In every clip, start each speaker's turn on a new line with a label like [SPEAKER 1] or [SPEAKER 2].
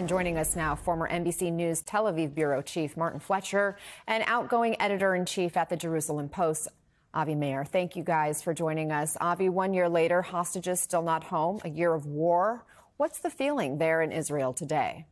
[SPEAKER 1] And joining us now, former NBC News Tel Aviv bureau chief Martin Fletcher and outgoing editor-in-chief at the Jerusalem Post, Avi Meir. Thank you guys for joining us. Avi, 1 year later, hostages still not home, a year of war. What's the feeling there in Israel today?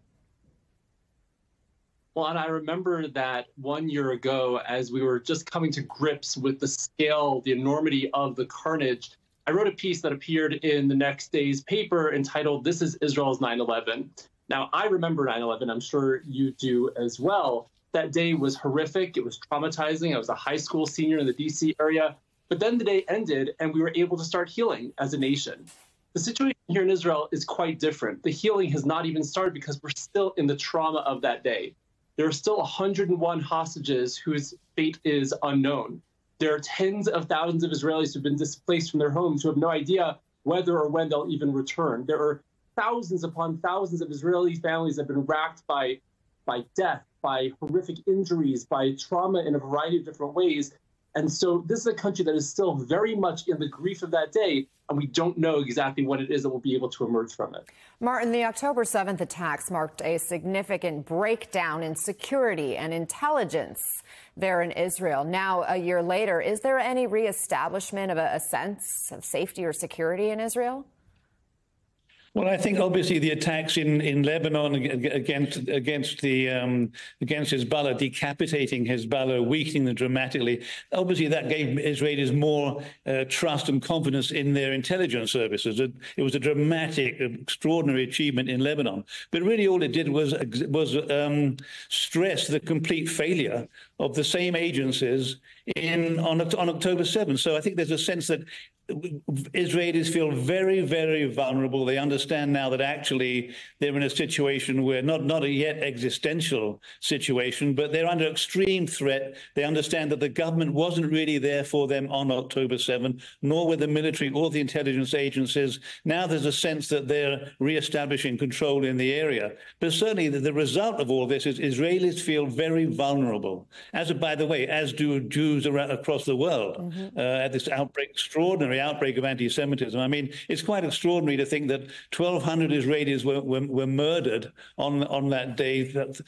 [SPEAKER 2] Well, and I remember that 1 year ago, as we were just coming to grips with the scale, the enormity of the carnage, I wrote a piece that appeared in the next day's paper entitled, "This is Israel's 9/11." Now, I remember 9/11. I'm sure you do as well. That day was horrific. It was traumatizing. I was a high school senior in the D.C. area. But then the day ended, and we were able to start healing as a nation. The situation here in Israel is quite different. The healing has not even started because we're still in the trauma of that day. There are still 101 hostages whose fate is unknown. There are tens of thousands of Israelis who've been displaced from their homes who have no idea whether or when they'll even return. There are thousands upon thousands of Israeli families that have been racked by death, by horrific injuries, by trauma in a variety of different ways. And so this is a country that is still very much in the grief of that day, and we don't know exactly what it is that will be able to emerge from it.
[SPEAKER 1] Martin, the October 7th attacks marked a significant breakdown in security and intelligence there in Israel. Now, a year later, is there any reestablishment of a sense of safety or security in Israel?
[SPEAKER 3] Well, I think obviously the attacks in Lebanon against Hezbollah, decapitating Hezbollah, weakening them dramatically, obviously that gave Israelis more trust and confidence in their intelligence services. It was a dramatic, extraordinary achievement in Lebanon. But really all it did was stress the complete failure of the same agencies on October 7th. So I think there's a sense that Israelis feel very, very vulnerable. They understand now that actually they're in a situation where not a yet existential situation, but they're under extreme threat. They understand that the government wasn't really there for them on October 7th, nor were the military or the intelligence agencies. Now there's a sense that they're reestablishing control in the area. But certainly the result of all this is Israelis feel very vulnerable, by the way, as do Jews across the world at this extraordinary outbreak of anti-Semitism. I mean, it's quite extraordinary to think that 1,200 Israelis were murdered on that day, that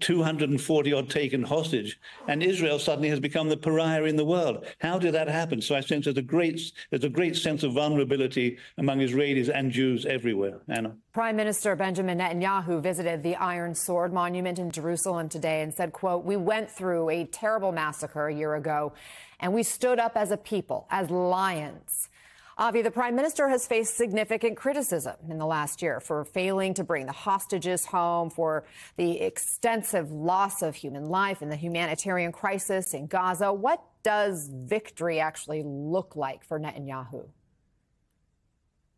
[SPEAKER 3] 240 odd taken hostage, and Israel suddenly has become the pariah in the world. How did that happen? So I sense there's a great sense of vulnerability among Israelis and Jews everywhere. Anna.
[SPEAKER 1] Prime Minister Benjamin Netanyahu visited the Iron Sword Monument in Jerusalem today and said, quote, "We went through a terrible massacre a year ago, and we stood up as a people, as lions." Avi, the Prime Minister has faced significant criticism in the last year for failing to bring the hostages home, for the extensive loss of human life and the humanitarian crisis in Gaza. What does victory actually look like for Netanyahu?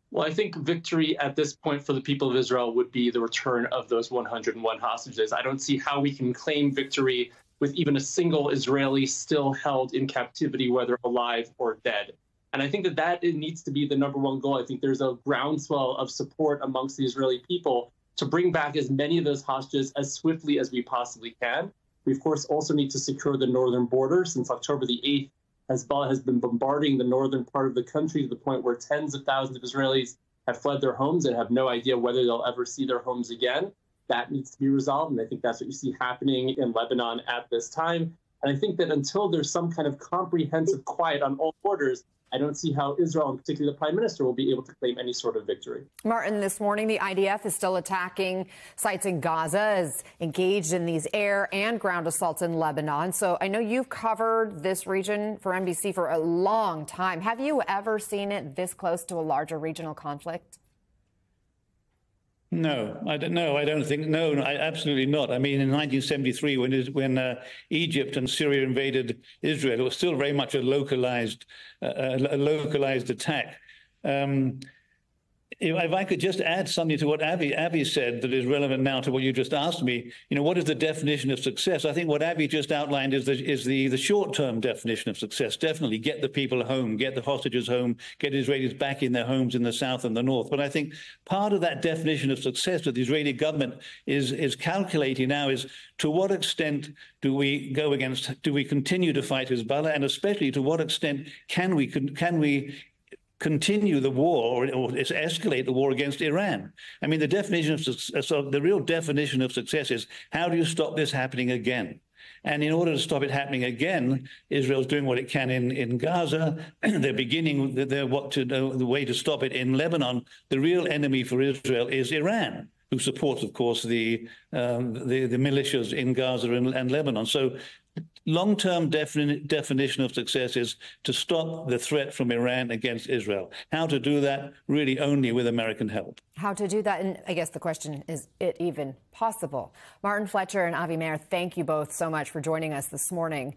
[SPEAKER 2] Well, I think victory at this point for the people of Israel would be the return of those 101 hostages. I don't see how we can claim victory with even a single Israeli still held in captivity, whether alive or dead. And I think that it needs to be the number one goal. I think there's a groundswell of support amongst the Israeli people to bring back as many of those hostages as swiftly as we possibly can. We, of course, also need to secure the northern border. Since October the 8th, Hezbollah has been bombarding the northern part of the country to the point where tens of thousands of Israelis have fled their homes and have no idea whether they'll ever see their homes again. That needs to be resolved, and I think that's what you see happening in Lebanon at this time. And I think that until there's some kind of comprehensive quiet on all borders, I don't see how Israel, and particularly the Prime Minister, will be able to claim any sort of victory.
[SPEAKER 1] Martin, this morning, the IDF is still attacking sites in Gaza, is engaged in these air and ground assaults in Lebanon. So I know you've covered this region for NBC for a long time. Have you ever seen it this close to a larger regional conflict?
[SPEAKER 3] No, I don't know. I don't think. No, absolutely not. I mean, in 1973, when Egypt and Syria invaded Israel, it was still very much a localized attack. If I could just add something to what Avi said that is relevant now to what you just asked me, what is the definition of success? I think what Avi just outlined is the short-term definition of success. Definitely get the people home, get the hostages home, get Israelis back in their homes in the south and the north. But I think part of that definition of success that the Israeli government is calculating now is to what extent do we continue to fight Hezbollah, and especially to what extent can we continue the war or escalate the war against Iran. I mean, the definition of the real definition of success is, how do you stop this happening again? And in order to stop it happening again, Israel's doing what it can in Gaza. They're beginning the way to stop it in Lebanon. The real enemy for Israel is Iran, who supports, of course, the militias in Gaza and Lebanon. So long-term definition of success is to stop the threat from Iran against Israel. How to do that? Really only with American help.
[SPEAKER 1] How to do that? And I guess the question is it even possible? Martin Fletcher and Avi Melber, thank you both so much for joining us this morning.